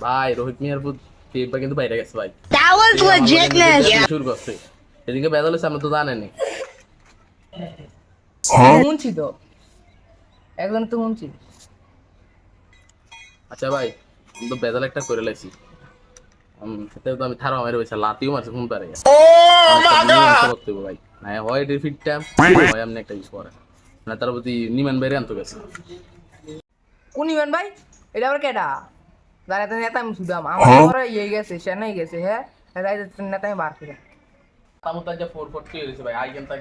ভাই রোহিত মিয়ার পুত টিপটা কিন্তু বাইরে গেছে ভাই। That was legitness. শুরু করছে এদিকে বেদল হচ্ছে আপনি তো জানেনই। শুনছি তো, একজন তো শুনছি। আচ্ছা ভাই আমি তো বেদল একটা করে লাইছি। সেটা তো আমি থারো মেরে বসে লাতিও মারছে ঘুম পারে করতে হবে ভাই। না হয় ডিফিটটা হয় আপনি একটা ইউজ করেন না তার প্রতি নিমান বাইরে আনতে গেছে। কোন ইভেন ভাই? এটা আবার কেডা? যারা তো নেতা আমি শুধাম আমার পরে ইয়ে গেছে, সেনাই গেছে। হ্যাঁ, নেতা আমি বার করে তামুতার যা 440 হয়েছে ভাই আই ক্যান তাক